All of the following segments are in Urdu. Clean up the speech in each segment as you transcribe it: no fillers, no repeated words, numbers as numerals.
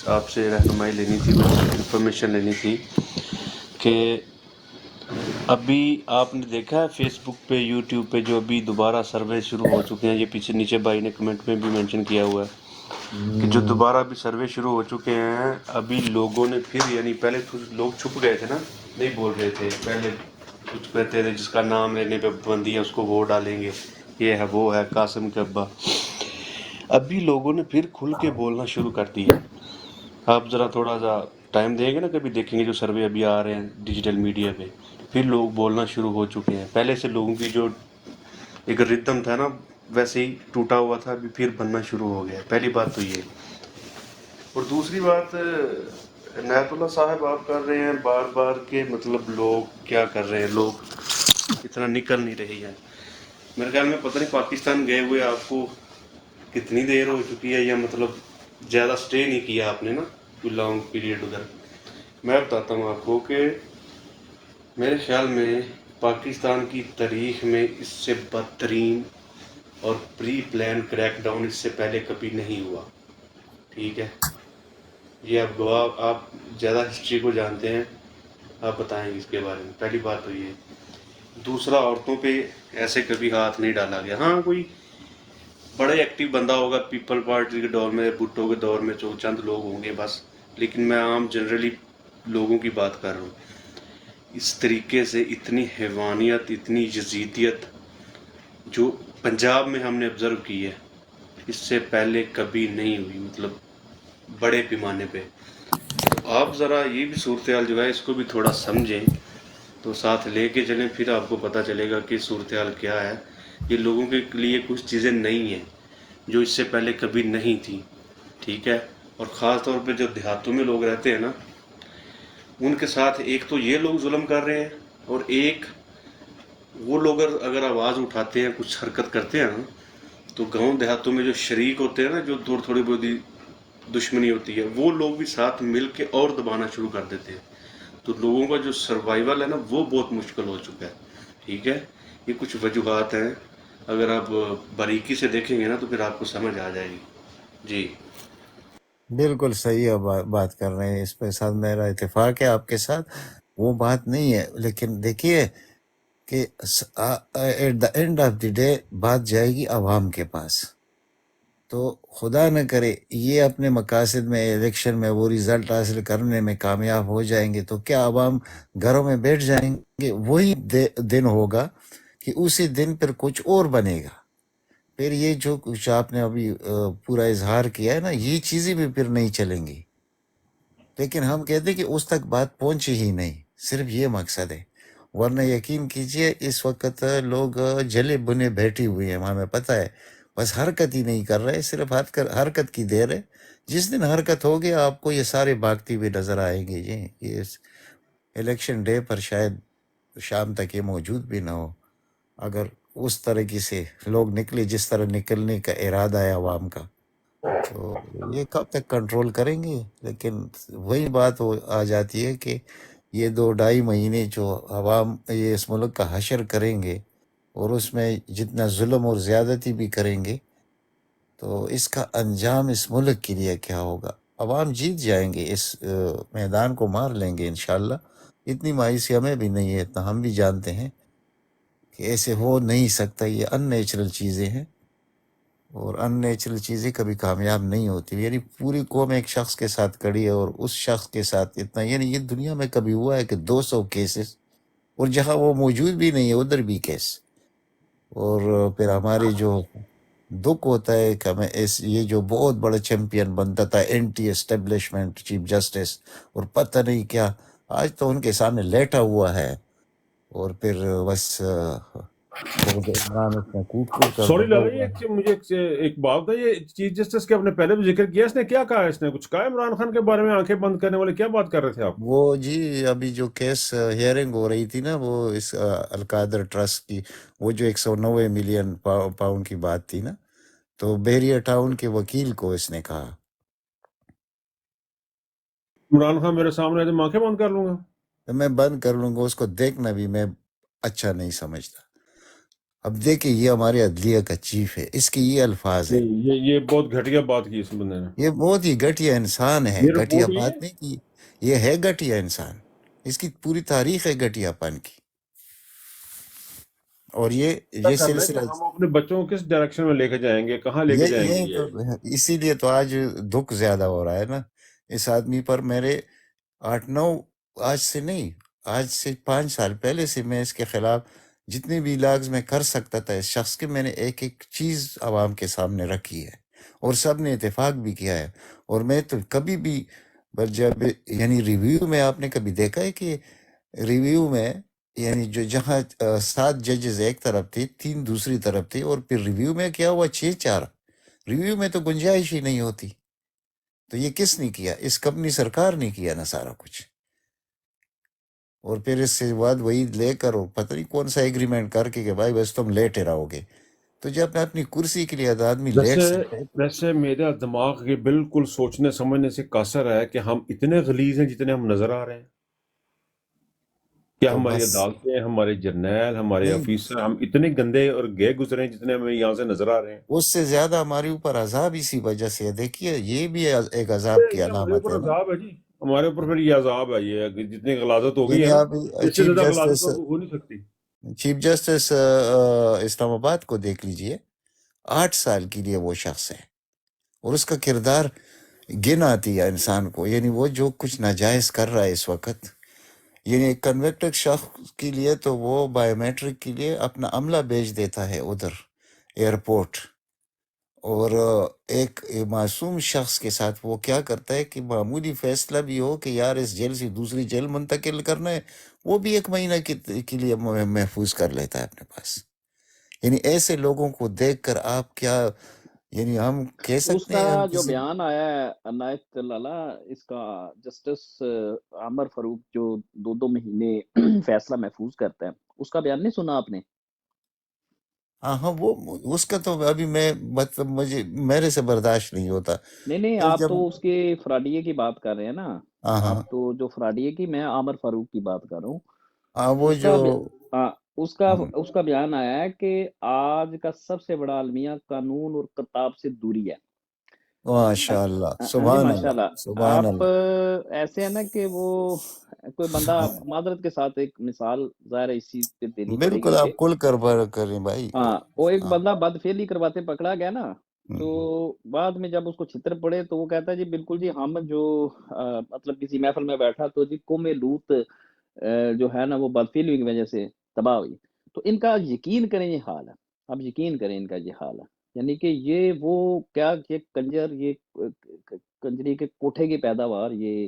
آپ سے رہنمائی لینی تھی، کچھ انفارمیشن لینی تھی کہ ابھی آپ نے دیکھا ہے فیس بک پہ، یوٹیوب پہ جو ابھی دوبارہ سروے شروع ہو چکے ہیں، یہ پیچھے نیچے بھائی نے کمنٹ میں بھی مینشن کیا ہوا ہے کہ جو دوبارہ بھی سروے شروع ہو چکے ہیں، ابھی لوگوں نے پھر، یعنی پہلے لوگ چھپ گئے تھے نا، نہیں بول رہے تھے، پہلے کچھ کہتے تھے جس کا نام لینے پہ پابندی ہے اس کو ووٹ ڈالیں گے، یہ ہے وہ ہے قاسم کے ابا. ابھی لوگوں نے پھر کھل کے بولنا شروع کر دیا. آپ ذرا تھوڑا سا ٹائم دیں گے نا، کبھی دیکھیں گے جو سروے ابھی آ رہے ہیں ڈیجیٹل میڈیا پہ، پھر لوگ بولنا شروع ہو چکے ہیں. پہلے سے لوگوں کی جو ایک ردم تھا نا، ویسے ہی ٹوٹا ہوا تھا، ابھی پھر بننا شروع ہو گیا. پہلی بات تو یہ. اور دوسری بات، عنایت اللہ صاحب آپ کر رہے ہیں بار بار کہ مطلب لوگ کیا کر رہے ہیں، لوگ اتنا نکل نہیں رہی ہے. میرے خیال میں پتہ نہیں پاکستان گئے ہوئے آپ کو کتنی دیر ہو چکی ہے، یا مطلب زیادہ سٹے نہیں کیا آپ نے نا، کوئی لانگ پیریڈ ادھر. میں بتاتا ہوں آپ کو کہ میرے خیال میں پاکستان کی تاریخ میں اس سے بدترین اور پری پلان کریک ڈاؤن اس سے پہلے کبھی نہیں ہوا. ٹھیک ہے، یہ آپ گواہ، آپ زیادہ ہسٹری کو جانتے ہیں، آپ بتائیں گے اس کے بارے میں. پہلی بات تو یہ. دوسرا، عورتوں پہ ایسے کبھی ہاتھ نہیں ڈالا گیا. ہاں کوئی بڑے ایکٹیو بندہ ہوگا پیپل پارٹی کے دور میں، بھٹو کے دور میں چند لوگ ہوں گے بس، لیکن میں عام جنرلی لوگوں کی بات کر رہا ہوں. اس طریقے سے اتنی حیوانیت، اتنی یزیدیت جو پنجاب میں ہم نے آبزرو کی ہے، اس سے پہلے کبھی نہیں ہوئی، مطلب بڑے پیمانے پہ. تو آپ ذرا یہ بھی صورتحال جو ہے اس کو بھی تھوڑا سمجھیں، تو ساتھ لے کے چلیں، پھر آپ کو پتہ چلے گا کہ صورتحال کیا ہے. یہ لوگوں کے لیے کچھ چیزیں نئی ہیں جو اس سے پہلے کبھی نہیں تھیں. ٹھیک ہے. اور خاص طور پہ جو دیہاتوں میں لوگ رہتے ہیں نا، ان کے ساتھ ایک تو یہ لوگ ظلم کر رہے ہیں، اور ایک وہ لوگ اگر آواز اٹھاتے ہیں، کچھ حرکت کرتے ہیں نا، تو گاؤں دیہاتوں میں جو شریک ہوتے ہیں نا، جو تھوڑی بہت دشمنی ہوتی ہے، وہ لوگ بھی ساتھ مل کے اور دبانا شروع کر دیتے ہیں. تو لوگوں کا جو سروائیول ہے نا، وہ بہت مشکل ہو چکا ہے. ٹھیک ہے. یہ کچھ وجوہات ہیں، اگر آپ باریکی سے دیکھیں گے نا تو پھر آپ کو سمجھ آ جائے گی. جی. بالکل صحیح بات کر رہے ہیں، اس پہ ساتھ میرا اتفاق ہے آپ کے ساتھ. وہ بات نہیں ہے، لیکن دیکھیے کہ at the end of the day بات جائے گی عوام کے پاس. تو خدا نہ کرے یہ اپنے مقاصد میں، الیکشن میں وہ رزلٹ حاصل کرنے میں کامیاب ہو جائیں گے تو کیا عوام گھروں میں بیٹھ جائیں گے؟ وہی دن ہوگا کہ اسی دن پھر کچھ اور بنے گا. پھر یہ جو کچھ آپ نے ابھی پورا اظہار کیا ہے نا، یہ چیزیں بھی پھر نہیں چلیں گی. لیکن ہم کہتے ہیں کہ اس تک بات پہنچی ہی نہیں، صرف یہ مقصد ہے. ورنہ یقین کیجئے اس وقت لوگ جلے بنے بیٹھی ہوئے ہیں، ہمیں پتہ ہے، بس حرکت ہی نہیں کر رہے، صرف حرکت کی دیر ہے. جس دن حرکت ہوگی آپ کو یہ سارے بھاگتی ہوئے نظر آئیں گے. یہ الیکشن ڈے پر شاید شام تک یہ موجود بھی نہ ہو، اگر اس طریقے سے لوگ نکلے جس طرح نکلنے کا ارادہ ہے عوام کا. تو یہ کب تک کنٹرول کریں گے؟ لیکن وہی بات آ جاتی ہے کہ یہ 2-2.5 مہینے جو عوام یہ اس ملک کا حشر کریں گے، اور اس میں جتنا ظلم اور زیادتی بھی کریں گے، تو اس کا انجام اس ملک کے لیے کیا ہوگا؟ عوام جیت جائیں گے، اس میدان کو مار لیں گے انشاءاللہ. اتنی مایوسی ہمیں بھی نہیں ہے، اتنا ہم بھی جانتے ہیں کہ ایسے ہو نہیں سکتا. یہ ان نیچرل چیزیں ہیں، اور ان نیچرل چیزیں کبھی کامیاب نہیں ہوتی. یعنی پوری قوم ایک شخص کے ساتھ کڑی ہے، اور اس شخص کے ساتھ اتنا، یعنی یہ دنیا میں کبھی ہوا ہے کہ 200 کیسز، اور جہاں وہ موجود بھی نہیں ہے ادھر بھی کیس. اور پھر ہمارے جو دکھ ہوتا ہے کہ ہمیں یہ جو بہت بڑا چیمپئن بنتا تھا اینٹی اسٹیبلشمنٹ چیف جسٹس، اور پتہ نہیں کیا، آج تو ان کے سامنے لیٹا ہوا ہے. اور پھر بس بہت عمران اس میں کوٹ کر سوری بڑا لالا، ہوا ہے. مجھے ایک بات بتا، یہ چیف جسٹس کے اپنے پہلے بھی ذکر کیا، اس نے کیا کہا؟ اس نے کچھ کہا عمران خان کے بارے میں؟ آنکھیں بند کرنے والے کیا بات کر رہے تھے آپ؟ وہ جی ابھی جو کیس ہیئرنگ ہو رہی تھی نا، وہ اس القادر ٹرسٹ کی، وہ جو 190 ملین پاؤنڈ کی بات تھی نا، تو بحریہ ٹاؤن کے وکیل کو اس نے کہا. عمران خان میرے سامنے ہے تو میں آنکھیں بند کر لوں گا. تو میں بند کر لوں گا، اس کو دیکھنا بھی میں اچھا نہیں سمجھتا. اب دیکھیں یہ ہمارے عدلیہ کا چیف ہے، اس کے یہ الفاظ ہیں، یہ بہت گھٹیا بات کی اس بندے نے. یہ بہت ہی گھٹیا انسان ہے، یہ گھٹیا رپورٹ یہ بات نہیں کی، یہ ہے گھٹیا انسان، اس کی پوری تاریخ ہے گھٹیا پن کی. اور یہ کر رہے ہیں کہ سلسلہ ہم اپنے بچوں کو کس ڈائریکشن میں لے کے جائیں گے, کہاں لے کے جائیں گے یہی تو یہ. اسی لیے تو آج دکھ زیادہ ہو رہا ہے نا اس آدمی پر. میرے 8-9 آج سے نہیں، آج سے 5 سال پہلے سے میں اس کے خلاف جتنے بھی علاج میں کر سکتا تھا اس شخص کے، میں نے ایک ایک چیز عوام کے سامنے رکھی ہے اور سب نے اتفاق بھی کیا ہے. اور میں تو کبھی بھی جب یعنی ریویو میں آپ نے کبھی دیکھا ہے کہ ریویو میں یعنی جو جہاں 7 ججز ایک طرف تھے 3 دوسری طرف تھے، اور پھر ریویو میں کیا ہوا 6-4. ریویو میں تو گنجائش ہی نہیں ہوتی. تو یہ کس نے کیا؟ اس کمپنی سرکار نے کیا نا سارا کچھ. اور پھر اس سے بعد وہی لے کر اور پتہ نہیں کون سا ایگریمنٹ کر کے کہ بھائی بس تم لیٹے رہو گے. تو جب اپنی کرسی کے لیے آدمی لیٹ سکتا ہے ویسے میرا دماغ یہ بالکل سوچنے سمجھنے سے قاصر ہے کہ ہم اتنے غلیظ ہیں جتنے ہم نظر آ رہے ہیں. کیا تو ہماری بس عدالتیں، ہمارے جرنیل، ہمارے نہیں، آفیسر، ہم اتنے گندے اور گئے گزرے ہیں جتنے ہمیں یہاں سے نظر آ رہے ہیں؟ اس سے زیادہ ہمارے اوپر عذاب اسی وجہ سے ہے. دیکھیے یہ بھی ایک عذاب کی یہ ہمارے علامت اوپر ہے نا. عذاب ہے جی، ہمارے اوپر پھر یہ عذاب ہے. یہ جتنی غلاظت ہو گئی یعنی ہے نا، آپ اس سے چیف زیادہ غلاظت جسٹس اور ہو نہیں سکتی. اسلام آباد کو دیکھ لیجئے، 8 سال کے لیے وہ شخص ہے اور اس کا کردار گن آتی ہے انسان کو. یعنی وہ جو کچھ ناجائز کر رہا ہے اس وقت، یعنی ایک کنوکٹڈ شخص کے لیے تو وہ بایو میٹرک کے لیے اپنا عملہ بیچ دیتا ہے ادھر ایئرپورٹ. اور ایک معصوم شخص کے ساتھ وہ کیا کرتا ہے کہ معمولی فیصلہ بھی ہو کہ یار اس جیل سے دوسری جیل منتقل کرنا ہے، وہ بھی 1 مہینہ کے لیے محفوظ کر لیتا ہے اپنے پاس. یعنی ایسے لوگوں کو دیکھ کر آپ کیا، یعنی ہم کہہ اس سکتے کا ہیں ہم جو کسی بیان آیا ہے عنایت اللہ، اس کا جسٹس عامر فاروق جو 2 مہینے فیصلہ محفوظ کرتا ہے، اس کا بیان نہیں سنا آپ نے؟ ہاں وہ اس کا تو ابھی میں مطلب مجھے میرے سے برداشت نہیں ہوتا. نہیں پھر آپ جب تو اس کے فراڈیے کی بات کر رہے ہیں نا. ہاں ہاں آپ تو جو فراڈیے کی، میں عامر فاروق کی بات کر رہا ہوں. وہ اس جو کا اس کا بیان آیا ہے کہ آج کا سب سے بڑا المیہ قانون اور کتاب سے دوری ہے. ماشاء اللہ، ہاں جی سبحان ماشاء اللہ، اللہ. سبحان آپ اللہ. ایسے ہیں نا کہ وہ کوئی بندہ، معذرت کے ساتھ ایک مثال ظاہر ہے اسی پہ دینی پڑے بالکل گی کہ آپ کل کر بر کریں بھائی. ہاں، وہ ایک ہاں بندہ بدفعلی کرواتے پکڑا گیا نا، تو بعد میں جب اس کو چھتر پڑے تو وہ کہتا ہے جی بالکل جی ہم جو مطلب کسی محفل میں بیٹھا تو جی قوم لوط جو ہے نا وہ بدفعلی کی وجہ سے تباہ ہوئی. تو ان کا یقین کریں یہ حال ہے، اب یقین کریں ان کا یہ حال ہے. یعنی کہ یہ وہ کیا، یہ کنجر، یہ کنجری کے کوٹھے کی پیداوار، یہ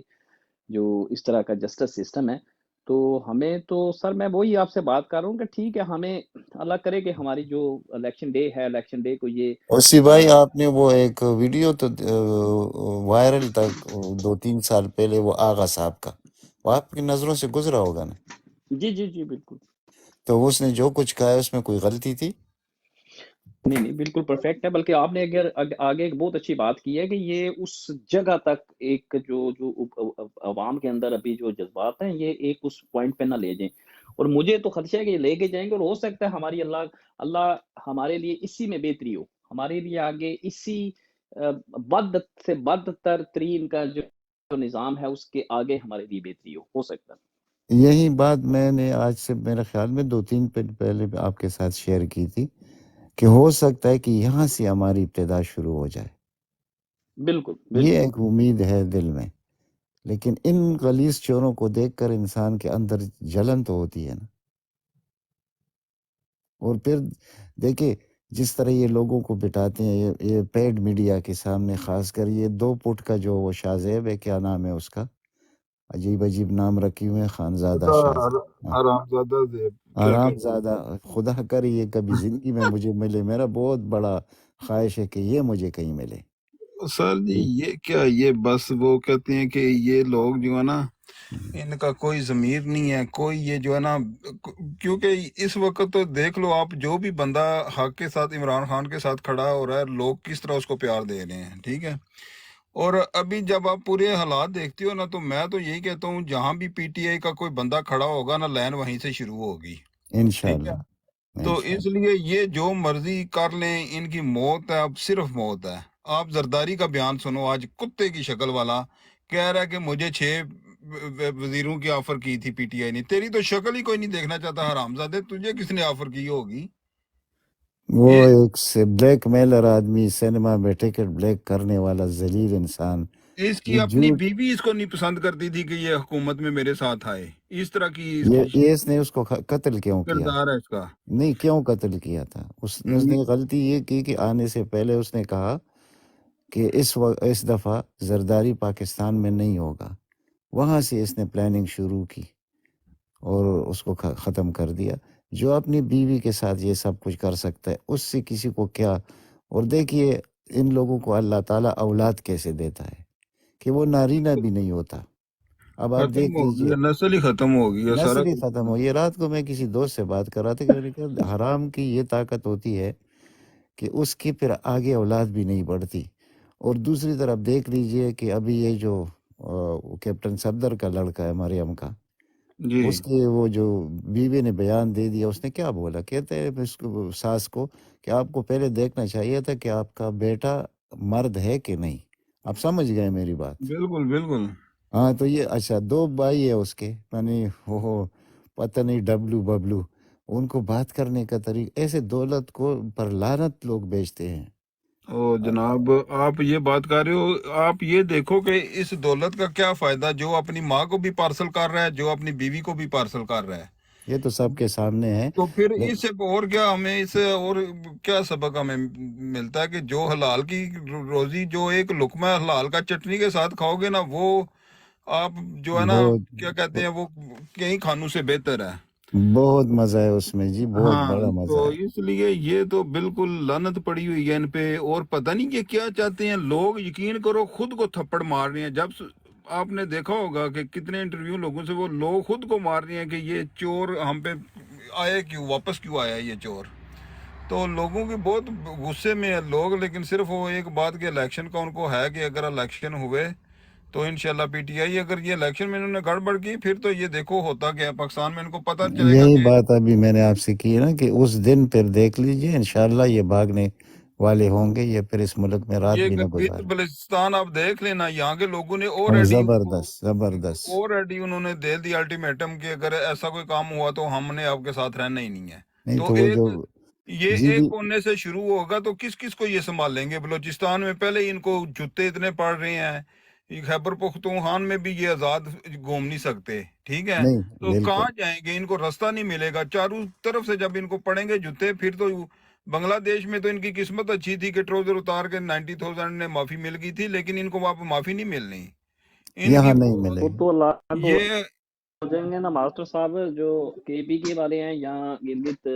جو اس طرح کا جسٹس سسٹم ہے. تو ہمیں تو سر میں وہی آپ سے بات کر رہا ہوں کہ ٹھیک ہے، ہمیں اللہ کرے کہ ہماری جو الیکشن ڈے ہے، الیکشن ڈے کو یہ اسی بھائی آپ نے وہ ایک ویڈیو تو وائرل تک 2-3 سال پہلے وہ آغا صاحب کا، وہ آپ کی نظروں سے گزرا ہوگا نا. جی جی جی بالکل. تو اس نے جو کچھ کہا اس میں کوئی غلطی تھی؟ نہیں بالکل پرفیکٹ ہے. بلکہ آپ نے اگر آگے ایک بہت اچھی بات کی ہے کہ یہ اس جگہ تک ایک جو عوام کے اندر ابھی جو جذبات ہیں یہ ایک اس پوائنٹ پہ نہ لے جائیں. اور مجھے تو خدشہ ہے کہ یہ لے کے جائیں گے، اور ہو سکتا ہے ہماری اللہ ہمارے لیے اسی میں بہتری ہو، ہمارے لیے آگے اسی بد سے بدتر ترین کا جو نظام ہے اس کے آگے ہمارے لیے بہتری ہو سکتا ہے. یہی بات میں نے آج سے میرے خیال میں 2-3 دن پہلے آپ کے ساتھ شیئر کی تھی کہ ہو سکتا ہے کہ یہاں سے ہماری ابتدا شروع ہو جائے. بالکل یہ بالکل. ایک امید ہے دل میں. لیکن ان غلیظ چوروں کو دیکھ کر انسان کے اندر جلن تو ہوتی ہے نا. اور پھر دیکھیں جس طرح یہ لوگوں کو بٹاتے ہیں یہ پیڈ میڈیا کے سامنے، خاص کر یہ 2 فٹ کا جو وہ شاذیب ہے، کیا نام ہے اس کا، عجیب عجیب نام رکھی ہوئے ہیں، خانزادہ شاہ، آرام زادہ زیب، کیا آرام کہتے زادہ. خدا کرے یہ کبھی زندگی میں مجھے ملے، میرا بہت بڑا خواہش ہے کہ یہ مجھے کہیں ملے. سر جی یہ کیا، یہ بس وہ کہتے ہیں کہ یہ لوگ جو ہے نا ان کا کوئی ضمیر نہیں ہے، کوئی یہ جو ہے نا، کیونکہ اس وقت تو دیکھ لو آپ، جو بھی بندہ حق کے ساتھ، عمران خان کے ساتھ کھڑا ہو رہا ہے، لوگ کس طرح اس کو پیار دے رہے ہیں، ٹھیک ہے. اور ابھی جب آپ پورے حالات دیکھتے ہو نا، تو میں تو یہی کہتا ہوں جہاں بھی پی ٹی آئی کا کوئی بندہ کھڑا ہوگا نا، لائن وہیں سے شروع ہوگی، ٹھیک ہے. انشاءاللہ تو انشاءاللہ اس لیے یہ جو مرضی کر لیں، ان کی موت ہے، اب صرف موت ہے۔ آپ زرداری کا بیان سنو، آج کتے کی شکل والا کہہ رہا ہے کہ مجھے 6 وزیروں کی آفر کی تھی پی ٹی آئی نے۔ تیری تو شکل ہی کوئی نہیں دیکھنا چاہتا حرامزادے، تجھے کس نے آفر کی ہوگی؟ وہ یہ ایک سے بلیک میلر آدمی، سینما میں ٹکٹ بلیک کرنے والا ذلیل انسان، اس کی یہ اپنی جھوٹ، بیوی اس کو نہیں پسند کرتی تھی کہ یہ حکومت میں میرے ساتھ آئے، اس طرح کی اس کی یہ اس نے اس کو قتل کیوں کیا؟ کردار ہے اس کا۔ نہیں، کیوں قتل کیا تھا؟ اس نے غلطی یہ کی کہ آنے سے پہلے اس نے کہا کہ اس دفعہ زرداری پاکستان میں نہیں ہوگا، وہاں سے اس نے پلاننگ شروع کی اور اس کو ختم کر دیا۔ جو اپنی بیوی کے ساتھ یہ سب کچھ کر سکتا ہے، اس سے کسی کو کیا؟ اور دیکھیے ان لوگوں کو اللہ تعالیٰ اولاد کیسے دیتا ہے کہ وہ نارینہ بھی نہیں ہوتا۔ اب آپ ختم دیکھ ہو لیجئے، گیا، نسل ہی ختم ہو گیا سارا نسل ہی کچھ۔ ختم ہو۔ یہ رات کو میں کسی دوست سے بات کر رہا تھا کہ میں نے کہا حرام کی یہ طاقت ہوتی ہے کہ اس کی پھر آگے اولاد بھی نہیں بڑھتی۔ اور دوسری طرف دیکھ لیجئے کہ ابھی یہ جو کیپٹن صفدر کا لڑکا ہے مریم کا، جی اس کے وہ جو بیوی نے بیان دے دیا، اس نے کیا بولا؟ کہتے ہیں اس کو ساس کو کہ آپ کو پہلے دیکھنا چاہیے تھا کہ آپ کا بیٹا مرد ہے کہ نہیں۔ آپ سمجھ گئے میری بات؟ بالکل بالکل۔ ہاں، تو یہ اچھا 2 بھائی ہے اس کے، یعنی وہ پتہ نہیں ڈبلو ببلو، ان کو بات کرنے کا طریقہ، ایسے دولت کو پر لعنت لوگ بیچتے ہیں۔ او جناب، آپ یہ بات کر رہے ہو، آپ یہ دیکھو کہ اس دولت کا کیا فائدہ جو اپنی ماں کو بھی پارسل کر رہا ہے، جو اپنی بیوی کو بھی پارسل کر رہا ہے۔ یہ تو سب کے سامنے ہے۔ تو پھر اس سے اور کیا ہمیں، اس سے اور کیا سبق ہمیں ملتا ہے کہ جو حلال کی روزی، جو ایک لقمہ حلال کا چٹنی کے ساتھ کھاؤ گے نا، وہ آپ جو ہے نا کیا کہتے ہیں، وہ کئی کھانوں سے بہتر ہے۔ بہت مزہ ہے اس میں جی، بہت ہاں، بڑا تو مزہ ہے۔ اس لیے یہ تو بالکل لعنت پڑی ہوئی ہے ان پہ، اور پتہ نہیں یہ کیا چاہتے ہیں لوگ۔ یقین کرو خود کو تھپڑ مار رہے ہیں۔ جب آپ نے دیکھا ہوگا کہ کتنے انٹرویو لوگوں سے وہ لوگ خود کو مار رہے ہیں کہ یہ چور ہم پہ آئے کیوں، واپس کیوں آیا یہ چور۔ تو لوگوں کی بہت غصے میں ہیں لوگ، لیکن صرف وہ ایک بات کہ الیکشن کا ان کو ہے کہ اگر الیکشن ہوئے تو انشاءاللہ پی ٹی آئی، اگر یہ الیکشن میں انہوں نے گڑبڑ کی پھر تو یہ دیکھو ہوتا کیا ہے پاکستان میں، ان کو پتہ چلے گا یہی کہ بات ابھی میں نے آپ سے کی نا کہ اس دن پھر دیکھ لیجئے انشاءاللہ یہ بھاگنے والے ہوں گے، یہ پھر اس ملک میں رات یہ بھی نہ گلگت گزارے۔ بلتستان آپ دیکھ لینا، یہاں کے لوگوں نے زبردست زبردست۔ already انہوں نے دے دی الٹیمیٹم کہ اگر ایسا کوئی کام ہوا تو ہم نے آپ کے ساتھ رہنا ہی نہیں ہے۔ نہیں تو تو وہ جو یہ جی ایک جی کونے سے شروع ہوگا تو کس کس کو یہ سنبھالیں گے؟ بلوچستان میں پہلے ہی ان کو جوتے اتنے پڑ رہے ہیں، خیبر پختونخوا میں بھی یہ آزاد گھوم نہیں سکتے، ٹھیک ہے؟ نہیں، تو بالکل کہاں جائیں گے؟ ان کو راستہ نہیں ملے گا چاروں طرف سے۔ جب ان کو پڑیں گے جوتے، پھر تو بنگلہ دیش میں تو ان کی قسمت اچھی تھی کہ ٹراؤزر اتار کے 90,000 نے معافی مل گئی تھی، لیکن ان کو وہاں پہ معافی نہیں ملنی ان کی۔ یہاں نہیں ملے وہ گا۔ تو اللہ کو یہ ہو جائیں گے نا ماسٹر صاحب، جو کے پی کے والے ہیں یا گلگت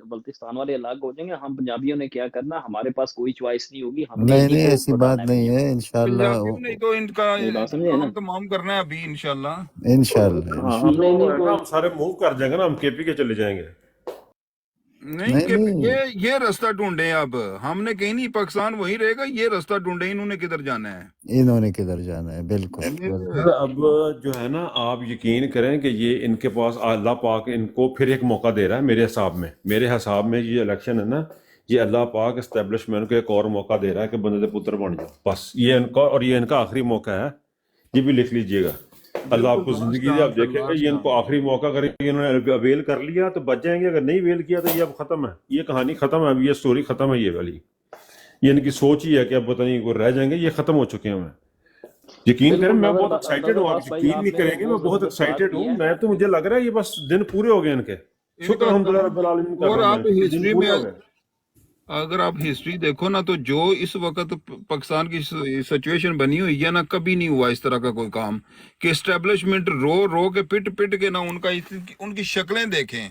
بلتستان والے الگ ہو جائیں گے۔ ہم پنجابیوں نے کیا کرنا، ہمارے پاس کوئی چوائس نہیں ہوگی، ہم نے نہیں انہی نہیں، کو ایسی بٹھانا بات ہے نہیں بھیا۔ ہے انشاءاللہ۔ پنجابیوں نے تو ان کا میری بات سمجھے نا؟ کام تمام کرنا ہے ابھی انشاءاللہ۔ انشاءاللہ ہاں، ہم نے انہی کو ہم سارے موو کر جائیں گے نا، ہم کے پی کے چلے جائیں گے۔ نہیں نہیں کہ نہیں، یہ راستہ ڈھونڈیں، اب ہم نے کہیں نہیں، پاکستان وہی رہے گا، یہ راستہ ڈھونڈیں انہوں نے کدھر جانا ہے۔ انہوں نے کدھر جانا ہے، بالکل بالکل۔ پھر اب جو ہے نا، آپ یقین کریں کہ یہ ان کے پاس اللہ پاک ان کو پھر ایک موقع دے رہا ہے۔ میرے حساب میں یہ الیکشن ہے نا، یہ اللہ پاک اسٹیبلشمنٹ کو ایک اور موقع دے رہا ہے کہ بندے پتر بن جاؤ، بس یہ ان کا، اور یہ ان کا آخری موقع ہے۔ یہ بھی لکھ لیجئے گا، اللہ آپ کو بالکل زندگی لاسٹ دے، آپ ٹائم دیکھیں گے یہ ان کو آخری موقع کریں گے۔ انہوں نے اویل کر لیا تو بچ جائیں گے، اگر نہیں اویل کیا تو یہ اب ختم ہے، یہ کہانی ختم ہے، اب یہ سٹوری ختم ہے، یہ والی یہ ان کی سوچ ہی ہے کہ اب پتہ نہیں وہ رہ جائیں گے، یہ ختم ہو چکے ہیں۔ یقین کریں بالکل میں بہت ایکسائٹیڈ ہوں، آپ عباس بھائی، یقین آپ نہیں نے کریں گے، میں بہت بہت زبردست بات ایکسائٹیڈ کی ہوں۔ ہے۔ میں تو مجھے لگ رہا ہے یہ بس دن پورے ہو گئے ان کے، شکر الحمدللہ رب العالمین کر اور رہا ہوں آپ میں، دن ہسٹری پورے میں ہو گئے۔ اگر آپ ہسٹری دیکھو نا، تو جو اس وقت پاکستان کی سچویشن بنی ہوئی ہے نا، کبھی نہیں ہوا اس طرح کا کوئی کام کہ اسٹیبلشمنٹ رو رو کے پٹ پٹ کے نا ان کی شکلیں دیکھیں،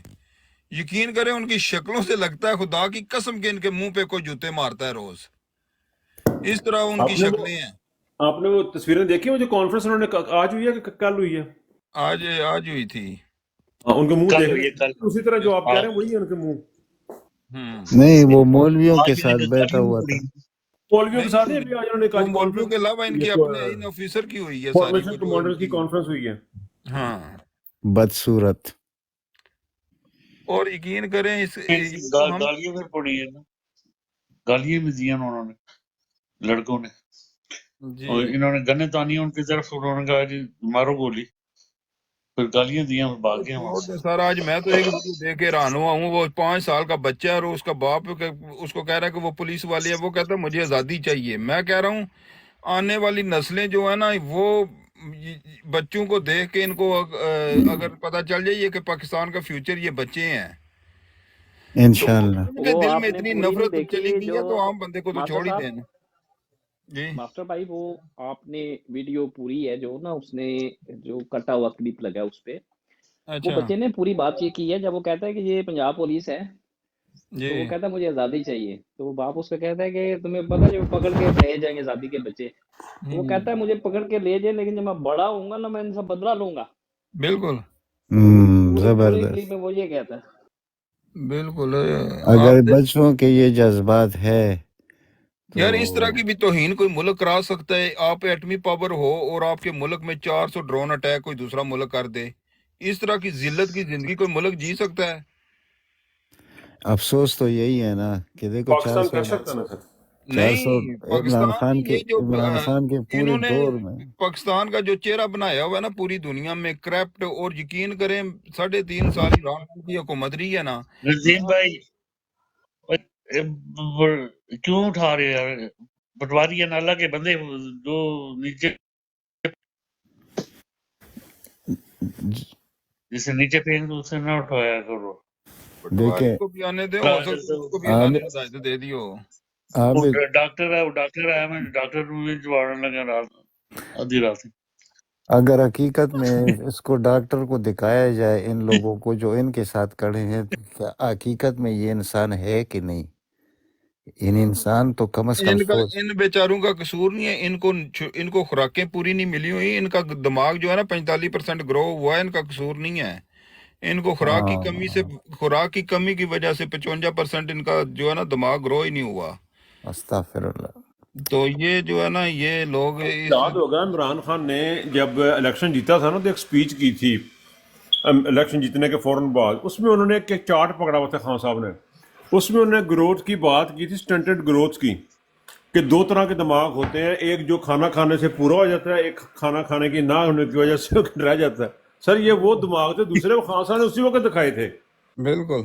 یقین کریں ان کی شکلوں سے لگتا ہے خدا کی قسم کہ ان کے منہ پہ کوئی جوتے مارتا ہے روز، اس طرح ان کی شکلیں ہیں۔ آپ نے وہ تصویریں دیکھی وہ جو کانفرنس انہوں نے آج ہوئی ہے کہ کل ہوئی ہے؟ آج ہوئی تھی۔ ان کے منہ دیکھ رہے اسی طرح جو آپ کہہ رہے ہیں وہی ہے ان کے منہ۔ نہیں، وہ مولویوں کے ساتھ بیٹھا ہوا تھا۔ مولویوں کے ساتھ ہی ابھی آج انہوں نے وہ مولویوں کے علاوہ ان کی اپنے ان آفیسر کی ہوئی ہے ساری فارمیشن کمانڈر کی کانفرنس ہوئی ہے۔ ہاں، بدصورت۔ اور یقین کریں یہ تو ہم گالیاں پھر پڑی ہے نا، گالیاں بھی دی انہوں نے لڑکوں نے، جی اور انہوں نے گنے تانی ان کی طرف، انہوں نے کہا جی مارو گولی، پھر گالیاں دیا اور بھاگ گئے وہاں چھوڑ سے۔ دے سر، آج میں تو ایک ویڈیو دیکھ کے حیران ہوا ہوں، وہ 5 سال کا بچہ ہے اور اس کا باپ اس کو کہہ رہا ہے کہ وہ پولیس والے ہے، وہ کہتا ہے مجھے آزادی چاہیے۔ میں کہہ رہا ہوں آنے والی نسلیں جو ہے نا وہ بچوں کو دیکھ کے ان کو اگر پتہ چل جائے کہ پاکستان کا فیوچر یہ بچے ہیں تو انشاءاللہ ان کے وہ دل آپ میں نے اتنی پوری نہیں نفرت چلی دیکھی گئی جو ہے تو عام بندے کو تو ماسٹر چھوڑ ہی صاحب، دیں۔ جی ماسٹر بھائی وہ آپ نے ویڈیو پوری ہے جو نا، اس نے جو کٹا ہوا کلپ لگا اس پہ، وہ اچھا بچے نے پوری بات یہ کی ہے جب وہ کہتا ہے کہ یہ پنجاب پولیس ہے، جی تو وہ کہتا ہے مجھے آزادی چاہیے، تو وہ باپ اس کو کہتا ہے کہ تمہیں پتہ ہے جو پکڑ کے لے جائیں گے آزادی کے بچے، تو وہ کہتا ہے مجھے پکڑ کے لے جائیں لیکن جب میں بڑا ہوں گا نا میں ان سے بدلہ لوں گا۔ بالکل پورے زبردست۔ کلپ میں وہ یہ کہتا ہے۔ بالکل اگر آپ بچوں کے یہ جذبات ہے تو یار اس طرح کی بھی توہین کوئی ملک کرا سکتا ہے؟ آپ ایٹمی پاور ہو اور آپ کے ملک میں 400 ڈرون اٹیک کوئی دوسرا ملک کر دے، اس طرح کی ذلت کی زندگی کوئی ملک جی سکتا ہے؟ افسوس تو یہی ہے نا کہ دیکھو پاکستان کر سکتا ہے نا سر۔ 400 نہیں، پاکستان کی یہ جو عمران خان کے پورے انہوں نے دور میں پاکستان کا جو چہرہ بنایا ہوا ہے نا پوری دنیا میں کرپٹ، اور یقین کریں 3.5 سال عمران خان کی حکومت رہی ہے نا، نظیم بھائی کیوں اٹھا رہے یار؟ پٹواری ہے نالا کے بندے جو نیچے، جسے نیچے پھینک دو اسے نہ اٹھایا کرو۔ پٹواری دیکھیں کو بھی آنے دیں، ہو سکتا ہے اس کو بھی اللہ نے ہدایت دے دی ہو۔ وہ عابد ڈاکٹر ہے، وہ ڈاکٹر ہے، میں ڈاکٹر بھی جواڑنے لگا رات آدھی رات۔ اگر حقیقت میں اس کو ڈاکٹر کو دکھایا جائے ان لوگوں کو جو ان کے ساتھ کھڑے ہیں تو کیا حقیقت میں یہ انسان ہے کہ نہیں؟ ان انسان تو کم از کم سوچ۔ ان بیچاروں کا قصور نہیں ہے، ان کو خوراکیں پوری نہیں ملی ہوئی، ان کا دماغ جو ہے نا 45% گرو ہوا ہے، ان کا قصور نہیں ہے۔ ان کو خوراک کی کمی کی وجہ سے 55% ان کا جو ہے نا دماغ گرو ہی نہیں ہوا۔ استغفر اللہ۔ تو یہ جو ہے نا یہ لوگ یاد ہوگا عمران خان نے جب الیکشن جیتا تھا نا تو ایک سپیچ کی تھی الیکشن جیتنے کے فوراً بعد، اس میں انہوں نے ایک چارٹ پکڑا ہوا تھا خان صاحب نے، اس میں انہوں نے گروتھ کی بات کی تھی، سٹنٹڈ گروتھ کی، کہ 2 طرح کے دماغ ہوتے ہیں، ایک جو کھانا کھانے سے پورا ہو جاتا ہے، ایک کھانا کھانے کی نہ ہونے کی وجہ سے رہ جاتا ہے۔ سر یہ وہ دماغ تھے دوسرے خان صاحب نے اسی وقت دکھائے تھے۔ بالکل،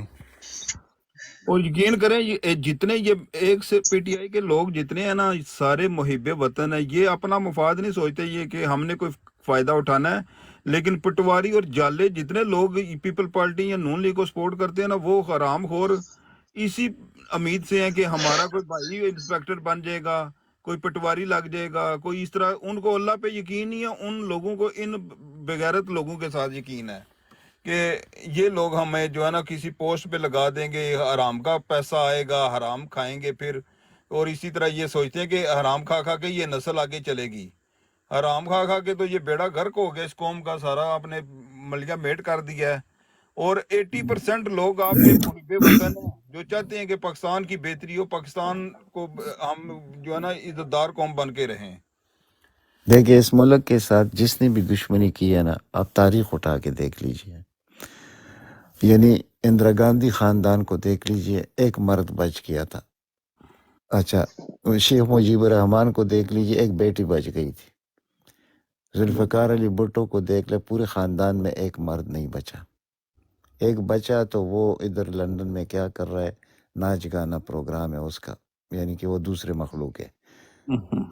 اور یقین کریں یہ جتنے یہ ایک سے پی ٹی آئی کے لوگ جتنے ہیں نا سارے محب وطن ہیں، یہ اپنا مفاد نہیں سوچتے یہ کہ ہم نے کوئی فائدہ اٹھانا ہے، لیکن پٹواری اور جالے جتنے لوگ پیپل پارٹی یا نون لیگ کو سپورٹ کرتے ہیں نا وہ حرام خور اسی امید سے ہیں کہ ہمارا کوئی بھائی انسپیکٹر بن جائے گا، کوئی پٹواری لگ جائے گا، کوئی اس طرح۔ ان کو اللہ پہ یقین نہیں ہے، ان لوگوں کو ان بغیرت لوگوں کے ساتھ یقین ہے کہ یہ لوگ ہمیں جو ہے نا کسی پوسٹ پہ لگا دیں گے، حرام کا پیسہ آئے گا، حرام کھائیں گے پھر، اور اسی طرح یہ سوچتے ہیں کہ حرام کھا کھا کے یہ نسل آگے چلے گی۔ حرام کھا کھا کے تو یہ بیڑا گھر کو ہو گیا، اس قوم کا سارا آپ نے ملیا میٹ کر دیا ہے۔ اور 80% لوگ آپ کے محب وطن ہیں جو چاہتے ہیں کہ پاکستان کی بہتری ہو، پاکستان کو ہم جو ہے نا عزت دار قوم بن کے رہیں۔ دیکھیں اس ملک کے ساتھ جس نے بھی دشمنی کی ہے نا، آپ تاریخ اٹھا کے دیکھ لیجئے، یعنی اندرا گاندھی خاندان کو دیکھ لیجئے، ایک مرد بچ گیا تھا۔ اچھا شیخ مجیب الرحمان کو دیکھ لیجئے، ایک بیٹی بچ گئی تھی۔ ذوالفقار علی بھٹو کو دیکھ لے، پورے خاندان میں ایک مرد نہیں بچا، ایک بچا تو وہ ادھر لندن میں کیا کر رہا ہے، ناچ گانا پروگرام ہے اس کا، یعنی کہ وہ دوسرے مخلوق ہے۔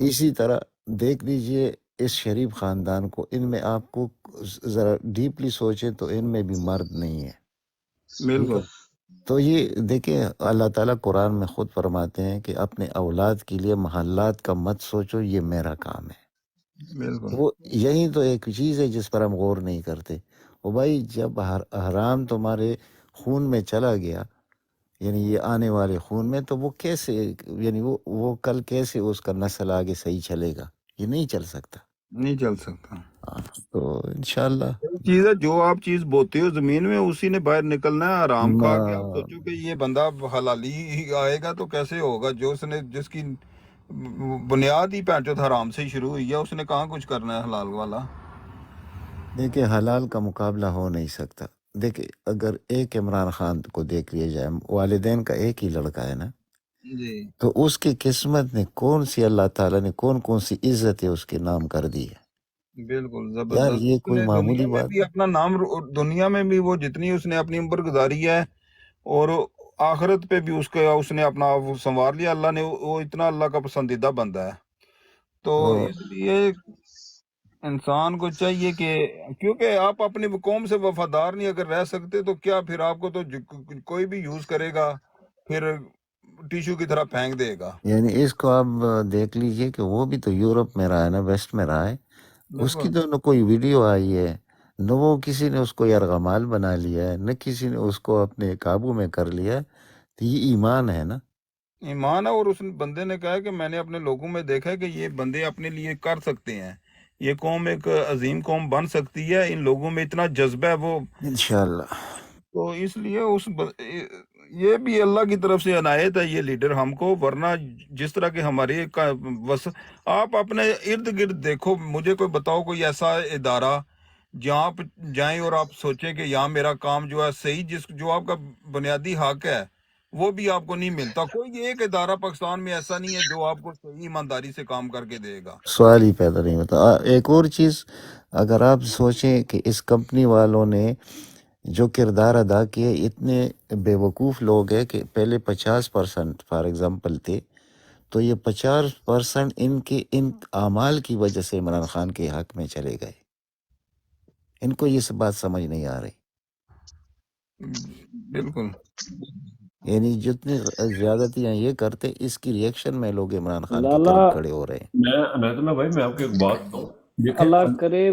اسی طرح دیکھ لیجئے اس شریف خاندان کو، ان میں آپ کو ذرا ڈیپلی سوچیں تو ان میں بھی مرد نہیں ہے، ٹھیک ہے؟ تو یہ دیکھیں اللہ تعالیٰ قرآن میں خود فرماتے ہیں کہ اپنے اولاد کے لیے محلات کا مت سوچو، یہ میرا کام ہے۔ بالکل، وہ یہی تو ایک چیز ہے جس پر ہم غور نہیں کرتے۔ وہ بھائی جب حرام تمہارے خون میں چلا گیا، یعنی یہ آنے والے خون میں، تو وہ کیسے، یعنی وہ کل کیسے اس کا نسل آگے صحیح چلے گا؟ یہ نہیں چل سکتا۔ نہیں چل سکتا۔ تو انشاءاللہ چیز ہے جو آپ چیز بوتے ہو زمین میں اسی نے باہر نکلنا ہے۔ آرام کھا کے آپ ما- سوچو کہ یہ بندہ حلالی ہی آئے گا تو کیسے ہوگا؟ جس کی بنیاد ہی پینچوت حرام سے ہی شروع ہوئی ہے، اس نے کہاں کچھ کرنا ہے حلال والا؟ دیکھیں حلال کا مقابلہ ہو نہیں سکتا۔ دیکھیں اگر ایک عمران خان کو دیکھ لیا جائے، والدین کا ایک ہی لڑکا ہے نا، جی تو اس کی قسمت نے کون سی، اللہ تعالیٰ نے کون سی عزتیں اس کے نام کر دی ہے بالکل یار، زبردست. یہ اس کوئی نے معمولی دنیا میں بات بھی اپنا نام دنیا میں بھی وہ جتنی اس نے اپنی عمر گزاری ہے اور آخرت پہ بھی اس نے اپنا وہ سنوار لیا. اللہ نے وہ اتنا اللہ کا پسندیدہ بندہ ہے. تو تو اس لیے انسان کو چاہیے کہ کیونکہ آپ اپنی قوم سے وفادار نہیں اگر رہ سکتے تو کیا پھر آپ کو تو کوئی بھی یوز کرے گا پھر ٹیشو کی طرح پھینک دے گا. یعنی اس کو آپ دیکھ لیجئے کہ وہ بھی تو یورپ میں رہا ہے نا، ویسٹ میں رہا ہے، اس کی بالکل تو نہ کوئی ویڈیو آئی ہے، نہ وہ کسی نے اس کو یرغمال بنا لیا ہے، نہ کسی نے اس کو اپنے قابو میں کر لیا ہے. تو یہ ایمان ہے نا. ایمان ہے. اور اس بندے نے کہا کہ میں نے اپنے لوگوں میں دیکھا ہے کہ یہ بندے اپنے لیے کر سکتے ہیں، یہ قوم ایک عظیم قوم بن سکتی ہے. ان لوگوں میں اتنا جذبہ ہے وہ. انشاءاللہ. تو اس لیے یہ بھی اللہ کی طرف سے عنایت ہے یہ لیڈر ہم کو. ورنہ جس طرح کے ہمارے آپ اپنے ارد گرد دیکھو، مجھے کوئی بتاؤ کوئی ایسا ادارہ جہاں آپ جائیں اور آپ سوچیں کہ یہاں میرا کام جو ہے صحیح، جو آپ کا بنیادی حق ہے وہ بھی آپ کو نہیں ملتا. کوئی ایک ادارہ پاکستان میں ایسا نہیں ہے جو آپ کو صحیح ایمانداری سے کام کر کے دے گا. سوال ہی پیدا نہیں ہوتا. ایک اور چیز، اگر آپ سوچیں کہ اس کمپنی والوں نے جو کردار ادا کیے، اتنے بے وقوف لوگ ہیں کہ پہلے 50% فار ایگزامپل تھے، تو یہ 50% ان اعمال کی وجہ سے عمران خان کے حق میں چلے گئے. ان کو یہ بات سمجھ نہیں آ رہی. بالکل یعنی جتنی زیادتیاں یہ کرتے، اس کی ریئیکشن میں لوگ عمران خان کی لالا طرف کھڑے ہو رہے ہیں. عنایت اللہ بھائی، میں آپ کو ایک بات بتاؤں. دیکھیں اللہ کرے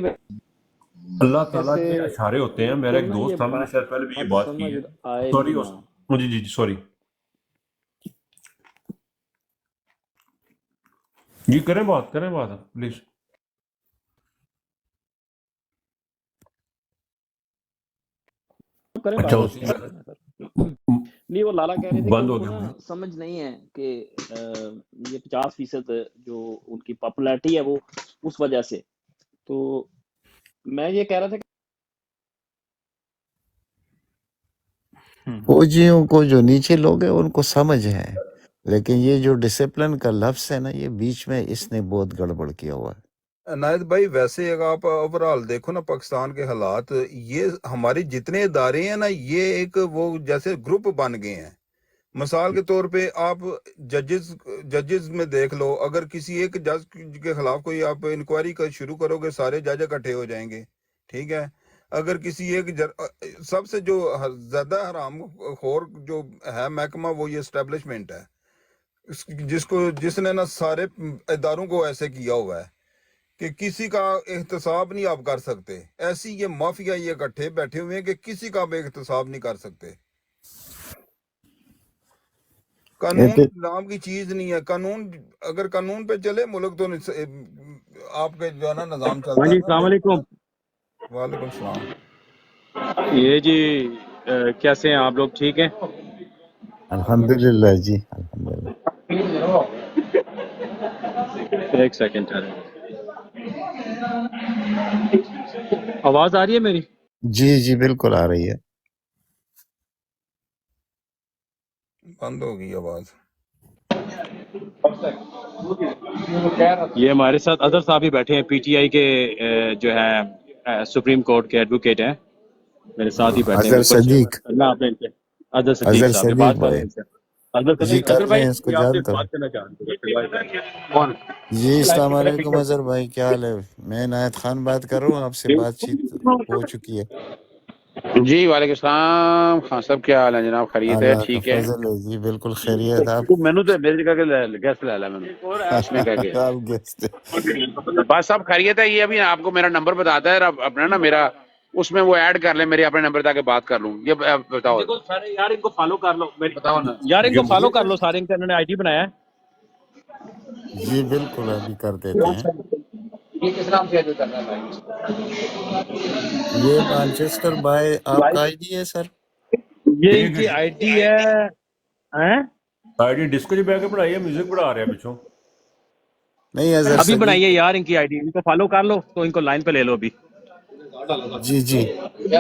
اللہ تعالیٰ ویسے کے اشارے ہوتے ہیں. میرا کو ایک نا دوست یہ تھا، میں نے شاید پہلے بھی یہ بات بات سمجھ کی ہے. آئے سوری نہیں نا. جی سوری جی، کریں بات پلیز. کریں اچھا بات نہیں، وہ لالا کہہ رہے تھے کہ بند ان ہو کو گیا. نا سمجھ نہیں ہے کہ یہ 50% جو ان کی پاپولیرٹی ہے وہ اس وجہ سے. تو میں یہ کہہ رہا تھا کہ فوجیوں کو جو نیچے لوگ ہیں ان کو سمجھ ہے، لیکن یہ جو ڈسپلن کا لفظ ہے نا، یہ بیچ میں اس نے بہت گڑبڑ کیا ہوا ہے. عنایت بھائی ویسے اگر آپ اوورال دیکھو نا پاکستان کے حالات، یہ ہمارے جتنے ادارے ہیں نا یہ ایک وہ جیسے گروپ بن گئے ہیں. مثال کے طور پہ آپ ججز میں دیکھ لو، اگر کسی ایک جج کے خلاف کوئی آپ انکوائری شروع کرو گے سارے جج اکٹھے ہو جائیں گے. ٹھیک ہے. اگر کسی ایک سب سے جو زیادہ حرام خور جو ہے محکمہ وہ یہ اسٹیبلشمنٹ ہے، جس نے نا سارے اداروں کو ایسے کیا ہوا ہے کہ کسی کا احتساب نہیں آپ کر سکتے. ایسی یہ مافیا یہ اکٹھے بیٹھے ہوئے ہیں کہ کسی کا بھی احتساب نہیں کر سکتے. قانون نام کی چیز نہیں ہے. اگر قانون پہ چلے ملک تو آپ کے جو ہے نا نظام ہاں چلتا جی، ہے السلام نا. علیکم. وعلیکم السلام. یہ جی کیسے ہیں آپ لوگ؟ ٹھیک ہیں؟ الحمدللہ جی، الحمدللہ. ایک سیکنڈ. آواز آ رہی ہے میری؟ جی بالکل آ رہی ہے. بند ہو گئی آواز. یہ ہمارے ساتھ اظہر صاحب ہی بیٹھے ہیں، پی ٹی آئی کے جو ہے سپریم کورٹ کے ایڈوکیٹ ہیں، میرے ساتھ ہی بیٹھے ہیں. اظہر بالکل صدیق، اللہ آپ نے ان سے اظہر صدیق اظہر صاحب یہ صدیق بات کر لیں بھائی. ان سے. اظہر جی صدیق، کر اظہر لیں، بھائی اس کو یہ آپ سے جانتا ہوں. بات کرنا چاہ رہے ہیں. کون؟ جی السلام علیکم اظہر بھائی، کیا حال ہے؟ میں عنایت خان بات کر رہا ہوں، آپ سے بات چیت ہو چکی ہے. جی وعلیکم السلام. خان صاحب کیا حال ہے جناب؟ خیریت ہے؟ اللہ کا ٹھیک ہے. فضل ہے جی، بالکل خیریت. آپ تو مینو تو میری جگہ کے گیسٹ لے لا مینو اس میں کہہ کے آپ گیسٹ. بس سب خیریت ہے. یہ ابھی آپ کو میرا نمبر بتاتا ہے اپنا نا میرا اس میں وہ ایڈ کر لیں میرے اپنے نمبر تاکہ بات کر لوں. یہ بتاؤ یار ان کو فالو کر لو، بتاؤ نا. یار ان کو جی فالو کر لو سارے، ان کا انہوں نے آئی ڈی بنایا ہے. جی بالکل، ابھی کر دیتے ہیں. یہ کس نام سے ایڈ کرنا ہے بھائی؟ یہ مانچسٹر بھائی آپ کا آئی ڈی ہے سر؟ یہ ان کی آئی ڈی ہے. آئی ڈی ڈسکو جی بیک پڑھائی ہے، میوزک پڑھا رہے ہیں پیچھوں. نہیں، اظہر ابھی صدیق. بنائیے یار ان کی آئی ڈی، ان کو فالو کر لو تو ان کو لائن پہ لے لو ابھی. جی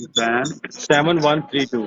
HUSSAIN 7132,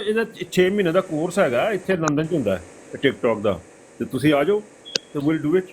ਇਹਦਾ 6 ਮਹੀਨੇ ਦਾ ਕੋਰਸ ਹੈਗਾ ਇੱਥੇ ਲੰਡਨ 'ਚ ਹੁੰਦਾ ਹੈ ਟਿਕਟੌਕ ਦਾ, ਤੇ ਤੁਸੀਂ ਆ ਜਾਓ ਤੇ ਵਿਲ ਡੂ ਇਟ।